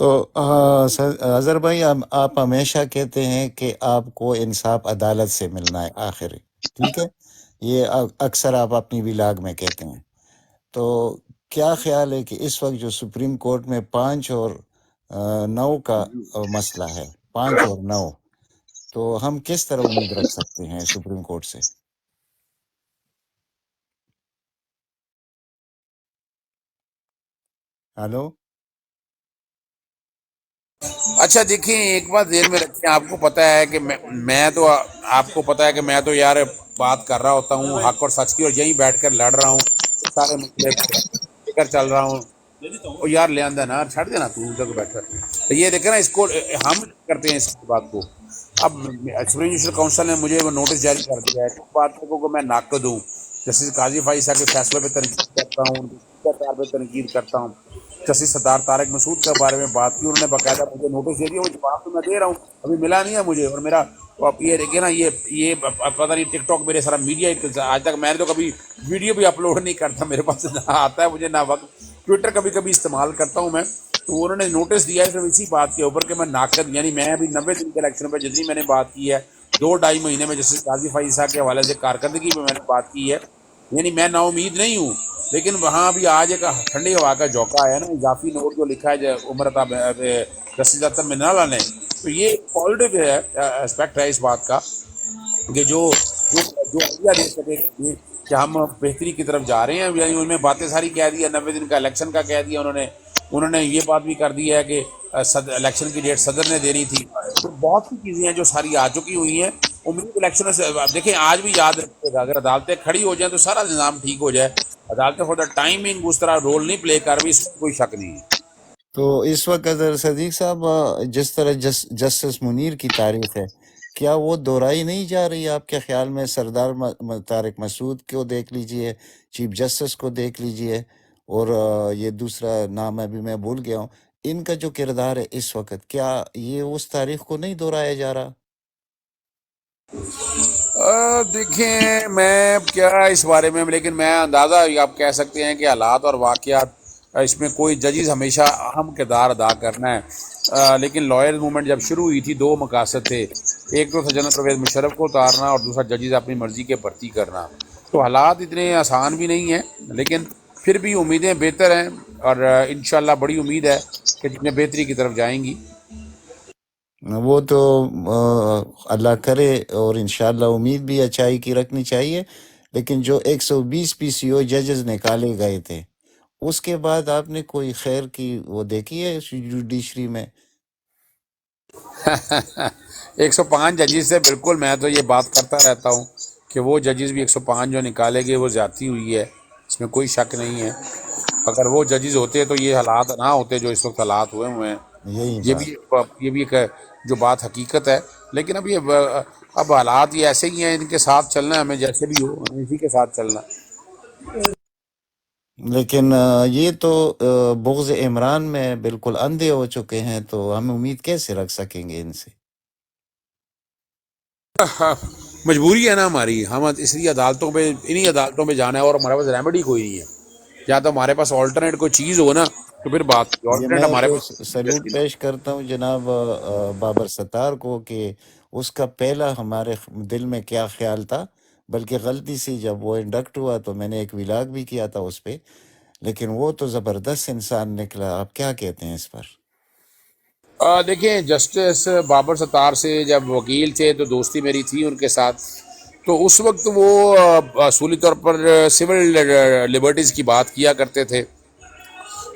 تو اظہر بھائی، آپ ہمیشہ کہتے ہیں کہ آپ کو انصاف عدالت سے ملنا ہے آخر، ٹھیک ہے، یہ اکثر آپ اپنی ولاگ میں کہتے ہیں، تو کیا خیال ہے کہ اس وقت جو سپریم کورٹ میں 5 اور 9 کا مسئلہ ہے، 5 اور 9، تو ہم کس طرح امید رکھ سکتے ہیں سپریم کورٹ سے؟ ہلو؟ اچھا دیکھیں، ایک بات ذہن میں رکھیں، آپ کو پتہ ہے کہ میں تو آپ کو پتہ ہے کہ میں تو یار بات کر رہا ہوتا ہوں حق اور سچ کی، اور یہیں بیٹھ کر لڑ رہا ہوں سارے مسئلے کو لے کر چل رہا ہوں۔ او یار لے آندہ نا، چھڑ دینا تو ادھر بیٹھا۔ تو یہ دیکھیں نا، اس کو ہم کرتے ہیں اس بات کو۔ اب سپریم جوڈیشل کونسل نے مجھے وہ نوٹس جاری کر دیا ہے، اس بات کو میں ناقد ہوں، جسٹس قاضی فائز صاحب کے فیصلوں پہ تنقید کرتا ہوں، پہ تنقید کرتا ہوں، جسٹس سردار طارق مسعود کے بارے میں بات کی، انہوں نے باقاعدہ مجھے نوٹس دے دیا، وہ جواب تو میں دے رہا ہوں، ابھی ملا نہیں ہے مجھے۔ اور میرا یہ دیکھیے نا، یہ پتہ نہیں ٹک ٹاک میرے سارا میڈیا، آج تک میں نے تو کبھی ویڈیو بھی اپلوڈ نہیں کرتا، میرے پاس نہ آتا ہے مجھے نہ وقت۔ ٹویٹر کبھی کبھی استعمال کرتا ہوں میں، تو انہوں نے نوٹس دیا ہے صرف اسی بات کے اوپر کہ میں ناقد، یعنی میں ابھی 90 دن کے الیکشن پہ جتنی میں نے بات کی ہے، 2-2.5 مہینے میں جسٹس قاضی فائز صاحب کے حوالے سے کارکردگی پہ میں نے بات کی ہے، یعنی میں نا امید نہیں ہوں، لیکن وہاں ابھی آج ایک ٹھنڈی ہوا کا جھونکا ہے نا، اضافی نوٹ جو لکھا ہے عمر جسٹس اختر منالا نے، تو یہ پازیٹیو ہے اسپیکٹ ہے اس بات کا کہ جو آئیڈیا دے سکے کہ ہم بہتری کی طرف جا رہے ہیں، یعنی ان میں باتیں ساری کہہ دی ہے، 90 دن کا الیکشن کا کہہ دیا انہوں نے یہ بات بھی کر دی ہے کہ الیکشن کی ڈیٹ صدر نے دینی تھی، تو بہت سی چیزیں ہیں جو ساری آ چکی ہوئی ہیں۔ امید الیکشن سے دیکھیں، آج بھی یاد رکھیے گا، اگر عدالتیں کھڑی ہو جائیں تو سارا نظام ٹھیک ہو جائے، عدالتیں فور دا ٹائمنگ اس طرح رول نہیں پلے کر رہی، اس میں کوئی شک نہیں ہے۔ تو اس وقت اگر صدیق صاحب، جس طرح جسٹس منیر کی تاریخ ہے، کیا وہ دہرائی نہیں جا رہی آپ کے خیال میں؟ سردار طارق مسعود کو دیکھ لیجئے، چیف جسٹس کو دیکھ لیجئے، اور یہ دوسرا نام ابھی میں بھول گیا ہوں، ان کا جو کردار ہے اس وقت، کیا یہ اس تاریخ کو نہیں دہرایا جا رہا؟ دیکھیں میں کیا اس بارے میں، لیکن میں اندازہ آپ کہہ سکتے ہیں کہ حالات اور واقعات، اس میں کوئی ججز ہمیشہ اہم کردار ادا کرنا ہے، لیکن لائر موومنٹ جب شروع ہوئی تھی 2 مقاصد تھے، ایک تو تھا جنرل پرویز مشرف کو اتارنا، اور دوسرا ججز اپنی مرضی کے بھرتی کرنا۔ تو حالات اتنے آسان بھی نہیں ہیں، لیکن پھر بھی امیدیں بہتر ہیں، اور انشاءاللہ بڑی امید ہے کہ جتنے بہتری کی طرف جائیں گی۔ وہ تو اللہ کرے، اور انشاءاللہ امید بھی اچائی کی رکھنی چاہیے، لیکن جو 120 PCO ججز نکالے گئے تھے، اس کے بعد آپ نے کوئی خیر کی وہ دیکھی ہے جوڈیشری میں؟ 105 ججز سے بالکل، میں تو یہ بات کرتا رہتا ہوں کہ وہ ججز بھی 105 جو نکالے گئے وہ زیادتی ہوئی ہے، اس میں کوئی شک نہیں ہے۔ اگر وہ ججز ہوتے تو یہ حالات نہ ہوتے جو اس وقت حالات ہوئے ہیں۔ یہی یہ بات۔ بھی ایک جو بات حقیقت ہے، لیکن اب حالات یہ ایسے ہی ہیں، ان کے ساتھ چلنا ہے ہمیں، جیسے بھی ہو ہمیں اسی کے ساتھ چلنا ہے۔ لیکن یہ تو بغض عمران میں بالکل اندھے ہو چکے ہیں، تو ہم امید کیسے رکھ سکیں گے ان سے؟ مجبوری ہے نا ہماری، ہم اس لیے انہی عدالتوں پہ جانا ہے، اور ہمارے پاس ریمیڈی کوئی نہیں ہے، یا تو ہمارے پاس آلٹرنیٹ کوئی چیز ہو نا تو پھر بات یہ آلٹرنیٹ میں ہمارے تو پاس۔ سلوٹ پیش کرتا ہوں جناب بابر ستار کو، کہ اس کا پہلا ہمارے دل میں کیا خیال تھا، بلکہ غلطی سے جب وہ انڈکٹ ہوا تو میں نے ایک ولاگ بھی کیا تھا اس پہ، لیکن وہ تو زبردست انسان نکلا۔ آپ کیا کہتے ہیں اس پر؟ دیکھیں، جسٹس بابر ستار سے جب وکیل تھے تو دوستی میری تھی ان کے ساتھ، تو اس وقت وہ اصولی طور پر سول لبرٹیز کی بات کیا کرتے تھے،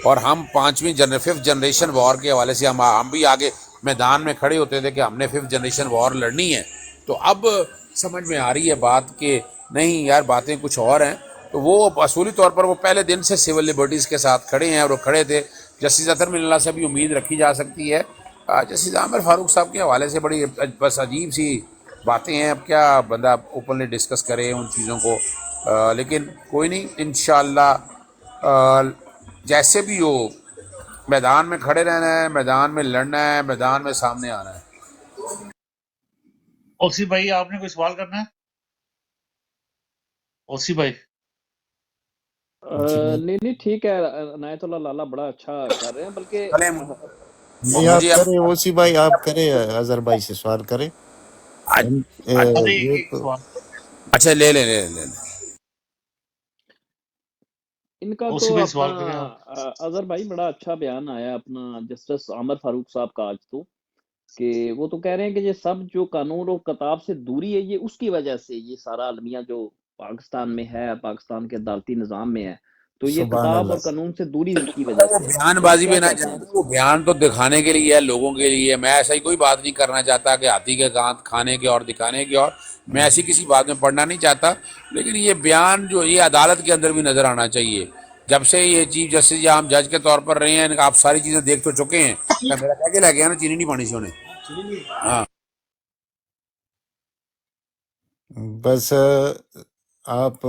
اور ہم 5th جنریشن وار کے حوالے سے ہم بھی آگے میدان میں کھڑے ہوتے تھے کہ ہم نے 5th جنریشن وار لڑنی ہے۔ تو اب سمجھ میں آ رہی ہے بات کہ نہیں یار، باتیں کچھ اور ہیں، تو وہ اصولی طور پر وہ پہلے دن سے سول لبرٹیز کے ساتھ کھڑے ہیں، اور وہ کھڑے تھے۔ جسٹس اطہر من اللہ سے بھی امید رکھی جا سکتی ہے۔ جسٹس عامر فاروق صاحب کے حوالے سے بڑی بس عجیب سی باتیں ہیں، اب کیا بندہ اوپنلی ڈسکس کرے ان چیزوں کو، لیکن کوئی نہیں، انشاءاللہ جیسے بھی ہو میدان میں کھڑے رہنا ہے، میدان میں لڑنا ہے، میدان میں سامنے آنا ہے۔ اوسی بھائی آپ نے کوئی سوال کرنا ہے؟ اوسی بھائی جی نہیں ٹھیک ہے، عنایت اللہ لالہ بڑا اچھا کر رہے ہیں، بلکہ چلیں نہیں آپ جی اب کریں اوسی بھائی، آپ کریں اظہر بھائی سے سوال کریں اچھا یہ ایک تو سوال اچھا لے لیں لے لیں لے لیں۔ ان کا اسی تو پہ اپنا سوال کریں آپ۔ اظہر بھائی بڑا اچھا بیان آیا اپنا جسٹس عامر فاروق صاحب کا آج تو، کہ وہ تو کہہ رہے ہیں کہ یہ سب جو قانون اور کتاب سے دوری ہے یہ اس کی وجہ سے یہ سارا المیہ جو پاکستان میں ہے، پاکستان کے عدالتی نظام میں ہے، تو یہ سبحان کتاب اور اللہ، قانون سے دوری اس کی وجہ وہ سے ہے۔ بیان تو آپ بازی کیا پہ نہ کہتے ہیں جائیں، اس وہ پہ؟ بیان تو دکھانے کے لیے ہے، لوگوں کے لیے۔ میں ایسا ہی کوئی بات نہیں کرنا چاہتا کہ ہاتھی کے دانت کھانے کے اور دکھانے کے، اور میں ایسی کسی بات میں پڑھنا نہیں چاہتا، لیکن یہ بیان جو یہ عدالت کے اندر بھی نظر آنا چاہیے۔ جب سے یہ چیف جسٹس یا ہم جج کے طور پر رہے ہیں، آپ ساری چیزیں دیکھ تو چکے ہیں۔ میرا کہہ کے لے گیا نا، چینی نہیں پانی سے انہیں۔ ہاں بس آپ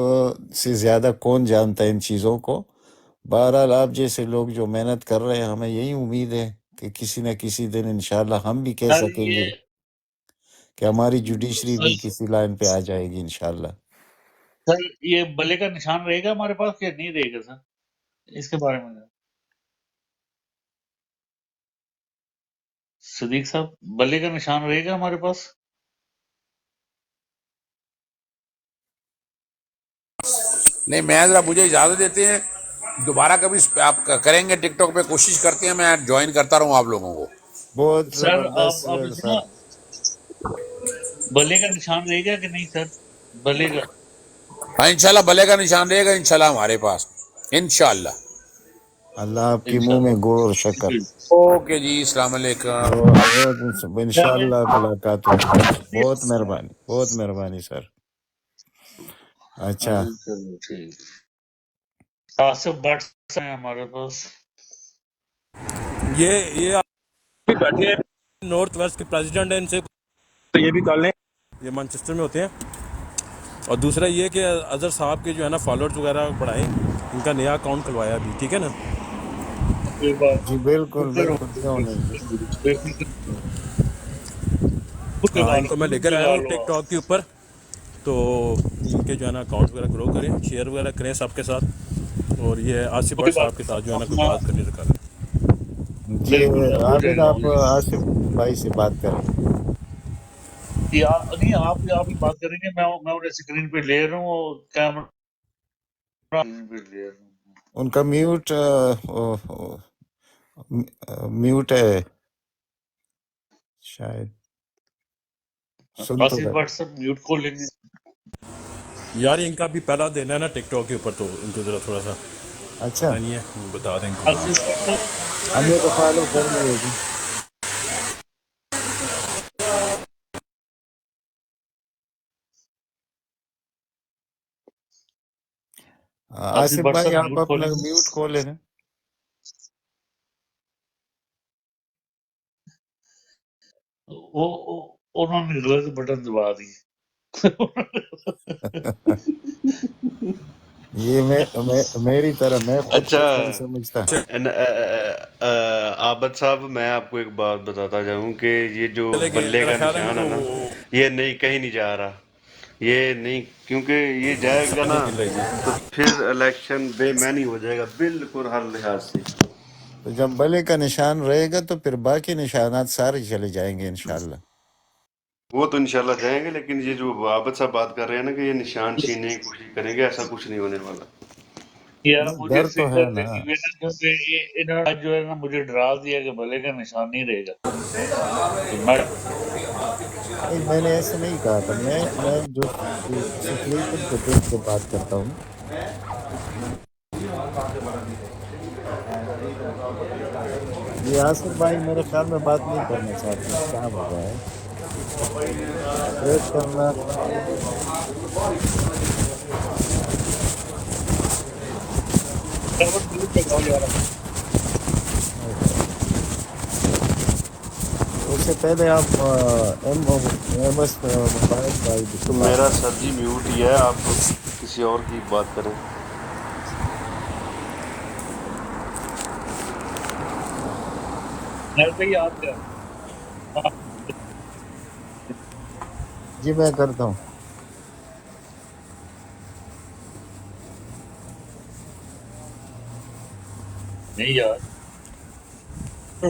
سے زیادہ کون جانتا ہے ان چیزوں کو؟ بہرحال آپ جیسے لوگ جو محنت کر رہے ہیں، ہمیں یہی امید ہے کہ کسی نہ کسی دن انشاءاللہ ہم بھی کہہ سر سکیں گے یہ کہ ہماری جوڈیشری سر بھی کسی لائن پہ آ جائے گی انشاءاللہ۔ سر یہ بلے کا نشان رہے گا ہمارے پاس کہ نہیں رہے گا سر؟ اس کے بارے میں صدیق صاحب، بلے کا نشان رہے گا ہمارے پاس؟ نہیں، میں ذرا مجھے اجازت دیتے ہیں، دوبارہ کبھی آپ کریں گے ٹک ٹاک پہ، کوشش کرتے ہیں میں جوائن کرتا رہوں آپ لوگوں کو۔ بہت سر زبردست آپ سر۔ سنا، بلے کا نشان رہے گا کہ نہیں سر؟ بلے کا ہاں انشاءاللہ بلے کا نشان رہے گا انشاءاللہ ہمارے پاس، انشاءاللہ۔ اللہ آپ کی منہ انشاءاللہ۔ میں گور اور شکر۔ اوکے جی، السلام علیکم۔ انشاءاللہ ملاقات ہوگی۔ بہت مہربانی، بہت مہربانی سر۔ اچھا چلو ٹھیک۔ آصف بٹ ہیں ہمارے پاس۔ یہ آپ بھی بیٹھے ہیں نارتھ ویسٹ کے پریزیڈنٹ ہیں، ان سے تو یہ بھی کر لیں، یہ مانچسٹر میں ہوتے ہیں۔ اور دوسرا یہ کہ اظہر صاحب کے جو ہے نا فالوورز وغیرہ بڑھائیں، ان کا نیا اکاؤنٹ کھلوایا ابھی، ٹھیک ہے نا؟ کوئی بات جی نہیں، بالکل کرتے رہو بالکل، کیوں نہیں جی۔ بے فکر خود ہاں لگا ان لو، کو میں لے خود کر آیا لگا ہوں لو ٹک آپ۔ ٹاک کے اوپر، تو ان کے جو ہے نا اکاؤنٹ وغیرہ گرو کریں، شیئر وغیرہ کریں سب کے ساتھ، اور یہ آصف کوئی بٹ بات صاحب کے نہیں، ساتھ جو ہے نا کوئی اپنا بات کرنی تو کریں۔ جی بالکل میں ابھی عابد رہتا آپ ہوں۔ آصف بھائی سے بات کریں۔ نہیں آپ ہی بات کریں گے، میں انہیں اسکرین پہ لے رہا ہوں اور کیمرہ اسکرین پہ لے رہا ہوں۔ ان کا میوٹ ہے شاید، سن تو آصف رہے۔ بٹ سب میوٹ کھول لیں گے۔ یار ان کا بھی پہلا دینا ہے نا ٹک ٹاک کے اوپر، تو ان کو ذرا تھوڑا سا اچھا پتہ نہیں ہے، وہ بتا دیں ان کو۔ آصف بٹ سب ہم نے تو فالو کر لیے جی۔ آصف آصف بٹ بھائی سب آپ میوٹ اپنا کھولیں گے۔ میوٹ کھولے نا۔ انہوں نے غلط بٹن دبا دی۔ یہ میری طرح میں خود اچھا کو صحیح سمجھتا۔ عابد صاحب، میں آپ کو ایک بات بتاتا جاؤں کہ یہ جو چلے گئے بلے میرا کا خیال ہے نشان ہے وہ نا، یہ نہیں کہیں نہیں جا رہا، یہ نہیں، کیونکہ یہ جائے گا نا دل جی۔ تو پھر الیکشن بے معنی ہو جائے گا بالکل ہر لحاظ سے۔ تو جب بلے کا نشان رہے گا تو پھر باقی نشانات سارے چلے جائیں گے انشاءاللہ۔ وہ تو انشاءاللہ جائیں گے، لیکن یہ جو عابد صاحب بات کر رہے ہیں نا کہ یہ نشان چھیننے کی کوشش کریں گے، ایسا کچھ نہیں ہونے والا۔ یار نہیں مجھے ڈر تو ہے فکر نا۔ لگی ہوئی ہے نا، کیونکہ انہوں نے جو ہے نا مجھے ڈرا دیا کہ بھلے کا نشان نہیں رہے گا، تو میں نہیں میں نے ایسے نہیں کہا تھا، میں جو سچویشن کو دیکھ کے بات کرتا ہوں۔ یہ آصف بھائی میرے خیال میں بات نہیں کرنا چاہتے، اسکام ہو گیا ہے اپریٹ کرنا۔ سرور میوٹ لگاؤ یار۔ اس سے پہلے آپ ایم ایس مبارک بھائی تو سے بات میرا کریں۔ سر جی میوٹ ہی ہے، آپ کسی اور کی بات کریں۔ میں بھی آپ کیا جی میں کرتا ہوں۔ نہیں یار،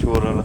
ਚੋਰ ਵਾਲਾ?